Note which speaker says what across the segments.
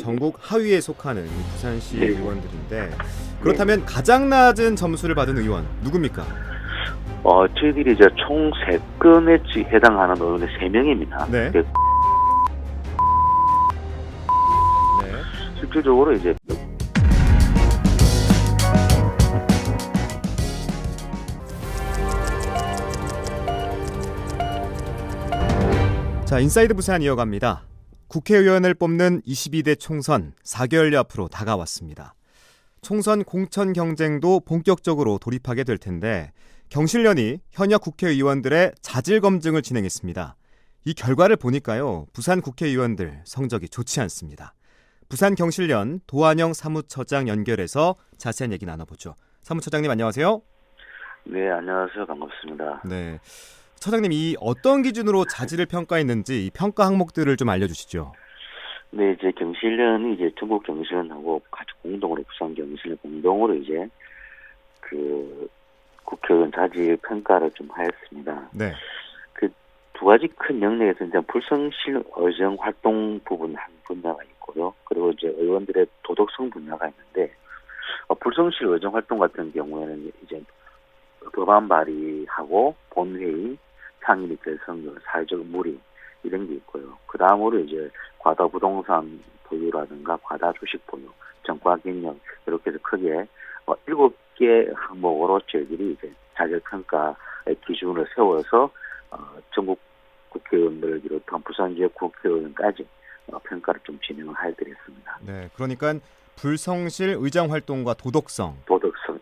Speaker 1: 전국 하위에 속하는 부산시
Speaker 2: 네.
Speaker 1: 의원들인데 그렇다면 가장 낮은 점수를 받은 의원 누굽니까?
Speaker 2: 저희들이 이제 총 3건에 해당하는 의원이 3명입니다.
Speaker 1: 네.
Speaker 2: 네.
Speaker 1: 네.
Speaker 2: 실질적으로 이제
Speaker 1: 자, 인사이드 부산 이어갑니다. 국회의원을 뽑는 22대 총선 4개월여 앞으로 다가왔습니다. 총선 공천 경쟁도 본격적으로 돌입하게 될 텐데 경실련이 현역 국회의원들의 자질 검증을 진행했습니다. 이 결과를 보니까요, 부산 국회의원들 성적이 좋지 않습니다. 부산 경실련 도한영 사무처장 연결해서 자세한 얘기 나눠보죠. 사무처장님 안녕하세요.
Speaker 2: 네, 안녕하세요. 반갑습니다.
Speaker 1: 네, 처장님 이 어떤 기준으로 자질을 평가했는지 이 평가 항목들을 좀 알려주시죠.
Speaker 2: 네, 이제 경실련이 이제 전국 경실련하고 같이 공동으로 부산 경실련 공동으로 이제 그 국회의원 자질 평가를 좀 하였습니다.
Speaker 1: 네.
Speaker 2: 그 두 가지 큰 영역에서 이제 불성실 의정 활동 부분 한 분야가 있고요. 그리고 이제 의원들의 도덕성 분야가 있는데 불성실 의정 활동 같은 경우에는 이제 법안 발의하고 본회의, 상임위 결성률, 사회적 무리 이런 게 있고요. 그 다음으로 이제 과다 부동산 보유라든가 과다 주식 보유, 정과 경영 이렇게 해서 크게 7개 항목으로 저희들이 이제 자질 평가의 기준을 세워서 전국 국회의원들을 비롯한 부산 지역 국회의원까지 평가를 좀 진행을 해드렸습니다.
Speaker 1: 네, 그러니까 불성실 의정 활동과 도덕성.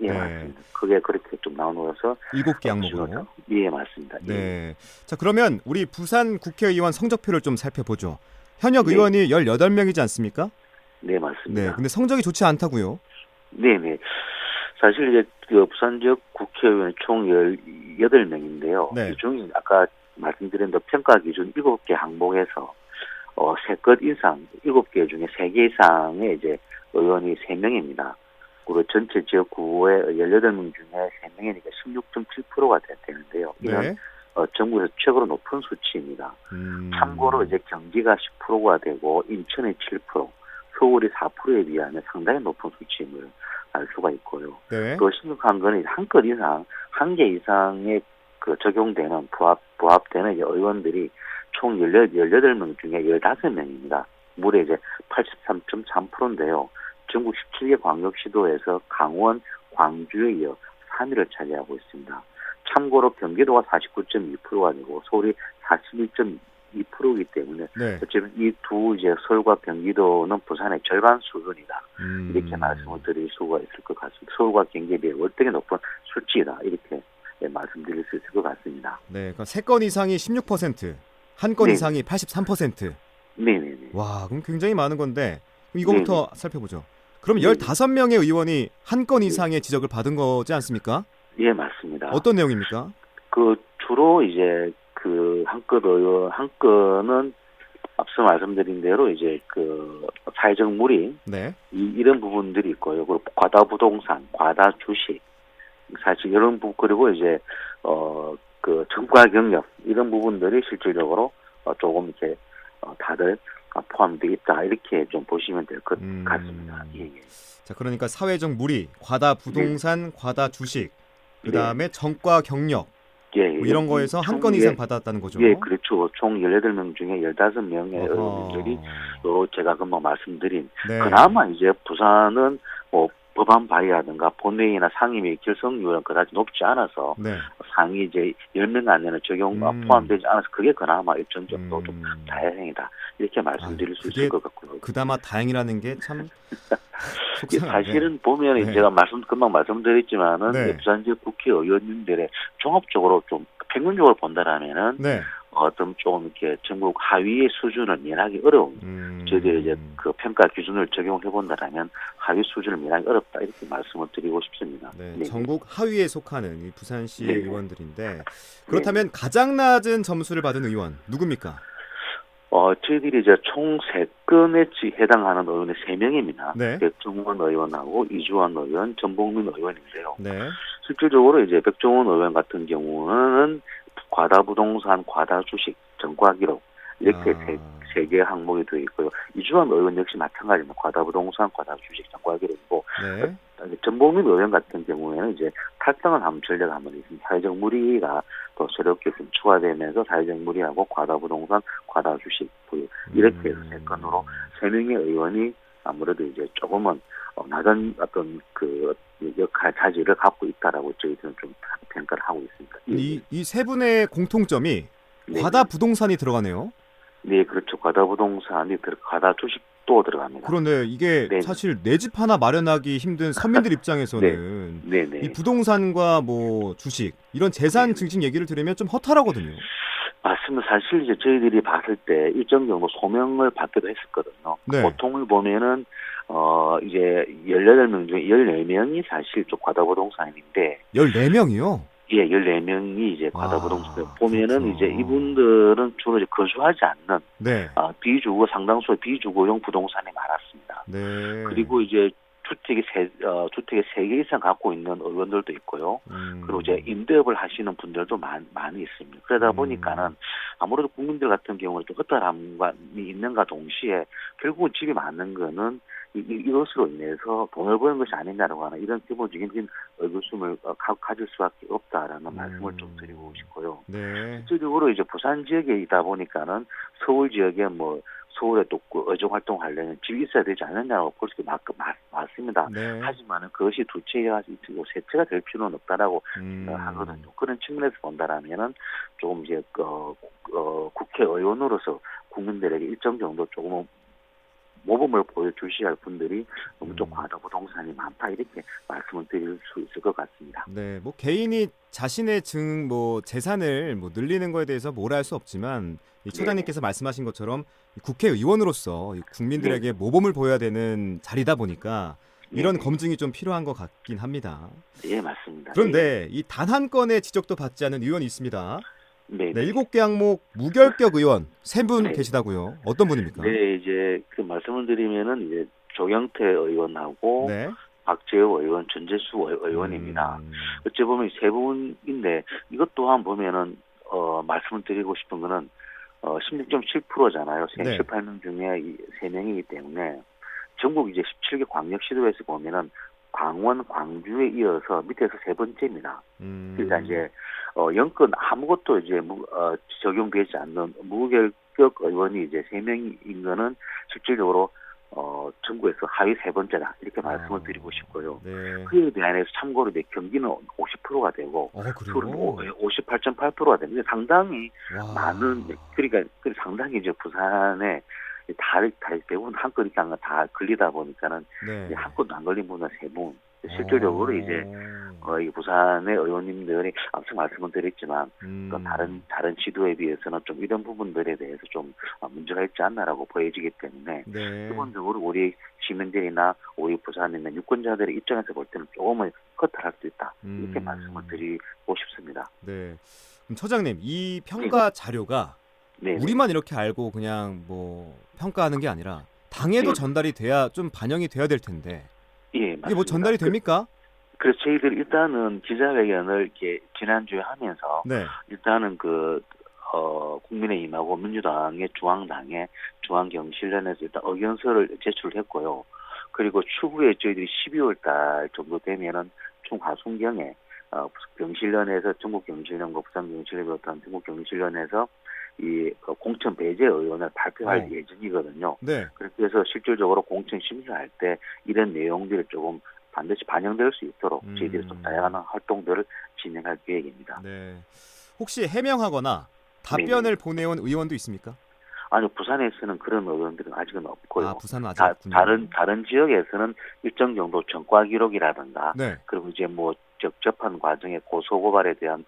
Speaker 2: 예,
Speaker 1: 네.
Speaker 2: 맞습니다. 그게 그렇게 좀 나누어서
Speaker 1: 7개 항목으로.
Speaker 2: 예, 맞습니다. 예.
Speaker 1: 네. 자, 그러면 우리 부산 국회의원 성적표를 좀 살펴보죠. 현역
Speaker 2: 네.
Speaker 1: 의원이 18명이지 않습니까?
Speaker 2: 네, 맞습니다.
Speaker 1: 네. 근데 성적이 좋지 않다고요?
Speaker 2: 네네. 사실 이제 그 부산 지역 국회의원 총 18명인데요.
Speaker 1: 네.
Speaker 2: 이 중에 아까 말씀드린 대 평가 기준 7개 항목에서 3건 이상, 7개 중에 3개 이상의 이제 의원이 3명입니다. 그리고 전체 지역구의 18명 중에 3명이니까 16.7%가 되는데요. 이는
Speaker 1: 네.
Speaker 2: 전국에서 최고로 높은 수치입니다. 참고로 이제 경기가 10%가 되고 인천이 7%, 서울이 4%에 비하면 상당히 높은 수치임을 알 수가 있고요.
Speaker 1: 네.
Speaker 2: 또 심각한 거는 한 건 이상, 1개 이상의 그 적용되는 부합되는 이제 의원들이 총 18명 중에 15명입니다. 무려 이제 83.3%인데요. 전국 17개 광역시도에서 강원, 광주에 이어 3위를 차지하고 있습니다. 참고로 경기도가 49.2%가 되고 서울이 41.2%이기 때문에
Speaker 1: 네.
Speaker 2: 어쩌면 이 두 이제 서울과 경기도는 부산의 절반 수준이다. 이렇게 말씀을 드릴 수가 있을 것 같습니다. 서울과 경기에 비해 월등히 높은 수치이다. 이렇게 말씀드릴 수 있을 것 같습니다.
Speaker 1: 네. 그러니까 3건 이상이 16%, 한 건
Speaker 2: 네.
Speaker 1: 이상이 83%.
Speaker 2: 네네네.
Speaker 1: 와, 그럼 굉장히 많은 건데 이거부터 살펴보죠. 그럼
Speaker 2: 네.
Speaker 1: 15명의 의원이 한 건 이상의 지적을 받은 거지 않습니까?
Speaker 2: 예, 맞습니다.
Speaker 1: 어떤 내용입니까?
Speaker 2: 그 주로 이제 그 한 건은 앞서 말씀드린 대로 이제 그 사회적 무리
Speaker 1: 네.
Speaker 2: 이런 부분들이 있고요. 그리고 과다 부동산, 과다 주식, 사실 이런 부분 그리고 이제 그 정과 경력 이런 부분들이 실질적으로 조금 이렇게 다들 포함되어 있다 이렇게 좀 보시면 될 것 같습니다. 예, 예.
Speaker 1: 자, 그러니까 사회적 무리, 과다 부동산, 과다 주식, 그다음에 정과 경력
Speaker 2: 예,
Speaker 1: 뭐 이런 거에서 한 건 이상 받았다는 거죠.
Speaker 2: 예, 그렇죠. 총 18명 중에 15명의 의원들이 제가 금방 말씀드린
Speaker 1: 네.
Speaker 2: 그나마 이제 부산은 뭐 법안 발의라든가 본회의나 상임위 결성률은 그다지 높지 않아서
Speaker 1: 네.
Speaker 2: 상위 이제 10명 안에는 적용가 포함되지 않아서 그게 그나마 일정 정도 좀 다행이다. 이렇게 말씀드릴 수 있을 것 같고요.
Speaker 1: 그나마 다행이라는 게 참 속상한데.
Speaker 2: 사실은 보면
Speaker 1: 네.
Speaker 2: 제가 금방 말씀드렸지만은
Speaker 1: 네.
Speaker 2: 부산 지역 국회의원님들의 종합적으로 좀 평균적으로 본다라면은
Speaker 1: 네.
Speaker 2: 어떤 좀 이렇게 전국 하위의 수준을 면하기 어려운 저희들이 이제 그 평가 기준을 적용해 본다라면 하위 수준을 면하기 어렵다 이렇게 말씀을 드리고 싶습니다.
Speaker 1: 네.
Speaker 2: 네.
Speaker 1: 전국 하위에 속하는 이 부산시
Speaker 2: 네.
Speaker 1: 의원들인데 그렇다면 가장 낮은 점수를 받은 의원 누굽니까?
Speaker 2: 저희들이 이제 총 3건에 해당하는 의원이 3명입니다.
Speaker 1: 네.
Speaker 2: 백종원 의원하고 이주환 의원, 전봉민 의원인데요.
Speaker 1: 네.
Speaker 2: 실질적으로 이제 백종원 의원 같은 경우는 과다 부동산, 과다 주식, 정과 기록 이렇게
Speaker 1: 아.
Speaker 2: 세 개 항목이 되어 있고요. 이주환 의원 역시 마찬가지입니다. 과다부동산, 과다주식 정과기록이고
Speaker 1: 네.
Speaker 2: 전봉민 의원 같은 경우에는 이제 탈당을 한 전례가 한 번 있습니다. 사회적 무리가 또 새롭게 좀 추가되면서 사회적 무리하고 과다부동산, 과다주식 부유 이렇게 해서 세 건으로 세 명의 의원이 아무래도 이제 조금은 낮은 어떤 그 역할 자질을 갖고 있다라고 저희들은 좀 평가를 하고 있습니다.
Speaker 1: 이 세 분의 공통점이
Speaker 2: 네.
Speaker 1: 과다 부동산이 들어가네요.
Speaker 2: 네, 그렇죠. 과다부동산이 과다주식도 들어갑니다.
Speaker 1: 그런데 이게
Speaker 2: 네.
Speaker 1: 사실 내 집 하나 마련하기 힘든 서민들 입장에서는
Speaker 2: 네네.
Speaker 1: 이 부동산과 뭐 주식 이런 재산 증식 얘기를 들으면 좀 허탈하거든요.
Speaker 2: 맞습니다. 사실 이제 저희들이 봤을 때 일정 정도 소명을 받기도 했었거든요.
Speaker 1: 네.
Speaker 2: 보통을 보면은 이제 18명 중에 14명이 사실 좀 과다부동산인데
Speaker 1: 14명이요?
Speaker 2: 예, 14명이 이제 과다부동산 보면은
Speaker 1: 그렇구나.
Speaker 2: 이제 이분들은 주로 이제 거주하지 않는
Speaker 1: 네.
Speaker 2: 비주거 상당수의 비주거용 부동산이 많았습니다.
Speaker 1: 네.
Speaker 2: 그리고 이제 주택이 주택에 3개 이상 갖고 있는 의원들도 있고요. 그리고 이제 임대업을 하시는 분들도 많이 있습니다. 그러다 보니까는 아무래도 국민들 같은 경우는 좀 허탈함이 있는가 동시에 결국은 집이 많은 거는 이것으로 인해서 돈을 버는 것이 아니냐라고 하는 이런 기본적인 의구심을 가질 수밖에 없다라는 말씀을 좀 드리고 싶고요.
Speaker 1: 네.
Speaker 2: 실질적으로 이제 부산 지역에 있다 보니까는 서울 지역에 뭐 서울에 또 의정 활동하려면 집이 있어야 되지 않느냐고 볼 수 맞습니다.
Speaker 1: 네.
Speaker 2: 하지만은 그것이 두 채가 있고 세 채가 될 필요는 없다라고 하거든요. 그런 측면에서 본다라면은 조금 이제 국회의원으로서 국민들에게 일정 정도 조금 모범을 보여주셔야 할 분들이 너무 좀 과다부동산이 많다 이렇게 말씀을 드릴 수 있을 것 같습니다.
Speaker 1: 네, 뭐 개인이 자신의 재산을 뭐 늘리는 거에 대해서 뭐라 할 수 없지만 이 처장님께서 말씀하신 것처럼 국회의원으로서 국민들에게 모범을 보여야 되는 자리다 보니까 이런 검증이 좀 필요한 것 같긴 합니다.
Speaker 2: 네, 맞습니다.
Speaker 1: 그런데 이 단 한 건의 지적도 받지 않은 의원이 있습니다.
Speaker 2: 네,
Speaker 1: 네, 7개 항목 무결격 의원 3분
Speaker 2: 네.
Speaker 1: 계시다고요. 어떤 분입니까?
Speaker 2: 네, 이제 그 말씀을 드리면은 이제 조경태 의원하고
Speaker 1: 네.
Speaker 2: 박재호 의원, 전재수 의원입니다. 어찌 보면 세 분인데 이것 또한 보면은 말씀을 드리고 싶은 거는 16.7%잖아요.
Speaker 1: 네.
Speaker 2: 18명 중에 3명이기 때문에 전국 이제 17개 광역시도에서 보면은 광원, 광주에 이어서 밑에서 세 번째입니다. 그러니까 이제 연권 아무것도 이제 적용되지 않는 무결격 의원이 이제 3명인 거는 실질적으로 전국에서 하위 세 번째다 이렇게 말씀을 드리고 싶고요.
Speaker 1: 네.
Speaker 2: 그에 대해서 참고로 이제 경기는 50%가 되고 서울은
Speaker 1: 그래요?
Speaker 2: 58.8%가 됩니다. 상당히
Speaker 1: 와.
Speaker 2: 많은 그러니까 상당히 이제 부산에 다 대부분 한 건 이렇게 다 걸리다 보니까는
Speaker 1: 네.
Speaker 2: 한 건도 안 걸린 분은 세 분. 실질적으로 이제 이 부산의 의원님들이 앞서 말씀을 드렸지만 또 다른 지도에 비해서는 좀 이런 부분들에 대해서 좀 문제가 있지 않나라고 보여지기 때문에
Speaker 1: 네.
Speaker 2: 기본적으로 우리 시민들이나 우리 부산이나 유권자들의 입장에서 볼 때는 조금은 허탈할 수 있다 이렇게 말씀을 드리고 싶습니다.
Speaker 1: 네. 그럼 처장님 이 평가 자료가
Speaker 2: 네.
Speaker 1: 우리만 이렇게 알고 그냥 뭐 평가하는 게 아니라 당에도 전달이 돼야 좀 반영이 돼야 될 텐데
Speaker 2: 예, 맞습니다.
Speaker 1: 이게 뭐 전달이 됩니까?
Speaker 2: 그래서 저희들 일단은 기자회견을 이렇게 지난주에 하면서
Speaker 1: 네.
Speaker 2: 일단은 국민의힘하고 민주당의 중앙경실련에서 일단 의견서를 제출했고요. 그리고 추후에 저희들이 12월 달 정도 되면은 총하순경에 경실련에서 전국경실련과 부산경실련을 비롯한 전국경실련에서 이 공천 배제 의원을 발표할 예정이거든요.
Speaker 1: 네.
Speaker 2: 그렇게 해서 실질적으로 공천 심사할 때 이런 내용들이 조금 반드시 반영될 수 있도록 저희들이 좀 다양한 활동들을 진행할 계획입니다.
Speaker 1: 네. 혹시 해명하거나 답변을 보내온 의원도 있습니까?
Speaker 2: 아니요, 부산에서는 그런 의원들은 아직은 없고요.
Speaker 1: 아, 부산은 아직 없군요.
Speaker 2: 다른 지역에서는 일정 정도 전과 기록이라든가
Speaker 1: 네.
Speaker 2: 그리고 이제 뭐 적접한 과정에 고소 고발에 대한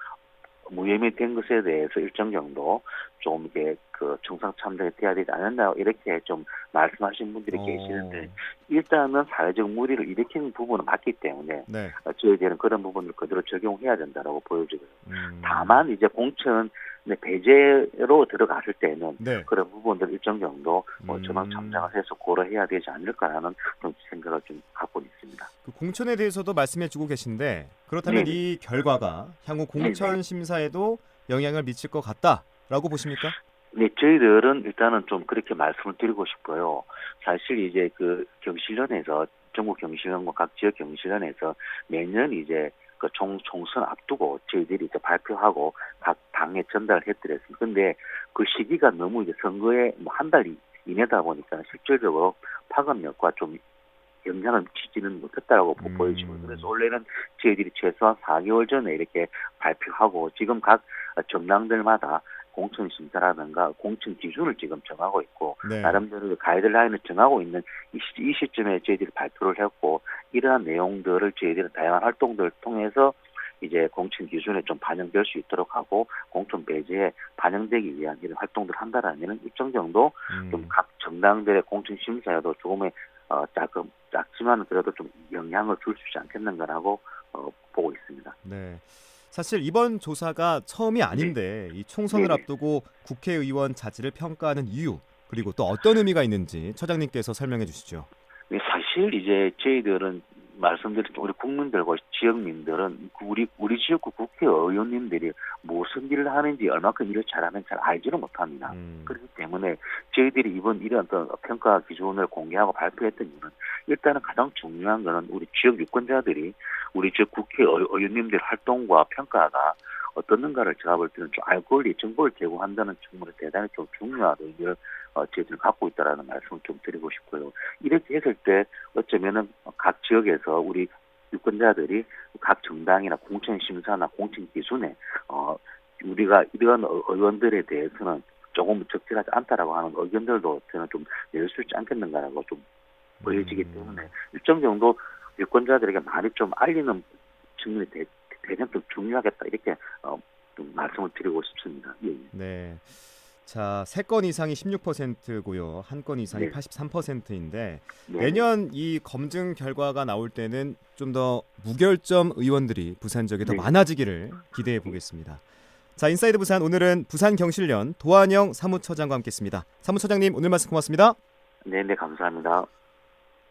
Speaker 2: 무혐의 된 것에 대해서 일정 정도 좀 이게 정상 참작이 돼야 되지 않았나 이렇게 좀 말씀하신 분들이 계시는데 일단은 사회적 무리를 일으키는 부분은 맞기 때문에
Speaker 1: 네.
Speaker 2: 저희들은 그런 부분을 그대로 적용해야 된다라고 보여지거든요. 다만 이제 공천 배제로 들어갔을 때는
Speaker 1: 네.
Speaker 2: 그런 부분들 일정 정도 정상 참작을 해서 고려해야 되지 않을까라는 그런 생각을 좀 갖고 있습니다.
Speaker 1: 그 공천에 대해서도 말씀해주고 계신데 그렇다면
Speaker 2: 네네.
Speaker 1: 이 결과가 향후 공천 심사에도 영향을 미칠 것 같다라고 보십니까?
Speaker 2: 네, 저희들은 일단은 좀 그렇게 말씀을 드리고 싶고요. 사실 이제 그 경실련에서 전국 경실련과 각 지역 경실련에서 매년 이제 그 총선 앞두고 저희들이 이제 발표하고 각 당에 전달을 해드렸습니다. 근데 그 시기가 너무 이제 선거에 뭐 한 달 이내다 보니까 실질적으로 파급력과 좀 영향을 미치지는 못했다라고 보여지고, 그래서 원래는 저희들이 최소한 4개월 전에 이렇게 발표하고 지금 각 정당들마다 공천 심사라든가 공천 기준을 지금 정하고 있고
Speaker 1: 네.
Speaker 2: 나름대로 가이드라인을 정하고 있는 이 시점에 저희들이 발표를 했고, 이러한 내용들을 저희들은 다양한 활동들을 통해서 이제 공천 기준에 좀 반영될 수 있도록 하고 공천 배제에 반영되기 위한 이런 활동들을 한다라면 일정 정도 좀 각 정당들의 공천 심사에도 조금의 작지만 그래도 좀 영향을 줄 수 있지 않겠는가라고 보고 있습니다.
Speaker 1: 네. 사실 이번 조사가 처음이 아닌데 이 총선을
Speaker 2: 네네.
Speaker 1: 앞두고 국회의원 자질을 평가하는 이유, 그리고 또 어떤 의미가 있는지 처장님께서 설명해 주시죠.
Speaker 2: 네, 사실 이제 저희들은 말씀드린 우리 국민들과 지역민들은 우리 지역구 국회의원님들이 무슨 일을 하는지 얼마큼 일을 잘하는지 잘 알지는 못합니다. 그렇기 때문에 저희들이 이번 이런 어떤 평가 기준을 공개하고 발표했던 이유는 일단은 가장 중요한 거는 우리 지역 유권자들이 우리 지역 국회의원님들 활동과 평가가 어떻는가를 제가 볼 때는 좀 알고 정보를 제공한다는 측면에서 대단히 좀 중요한 의미를 저희들이 갖고 있다라는 말씀을 좀 드리고 싶고요. 이렇게 했을 때 어쩌면은 각 지역에서 우리 유권자들이 각 정당이나 공천 심사나 공천 기준에 우리가 이러한 의원들에 대해서는 조금 적절하지 않다라고 하는 의견들도 저는 좀 낼 수 있지 않겠는가라고 좀 보여지기 때문에 일정 정도 유권자들에게 많이 좀 알리는 측면이 대면 좀 중요하겠다 이렇게 좀 말씀을 드리고 싶습니다. 예.
Speaker 1: 네. 자, 3건 이상이 16%고요. 1건 이상이
Speaker 2: 네.
Speaker 1: 83%인데
Speaker 2: 네.
Speaker 1: 내년 이 검증 결과가 나올 때는 좀 더 무결점 의원들이 부산 지역에 더
Speaker 2: 네.
Speaker 1: 많아지기를 기대해 보겠습니다. 자, 인사이드 부산 오늘은 부산 경실련 도한영 사무처장과 함께했습니다. 사무처장님 오늘 말씀 고맙습니다.
Speaker 2: 네, 감사합니다.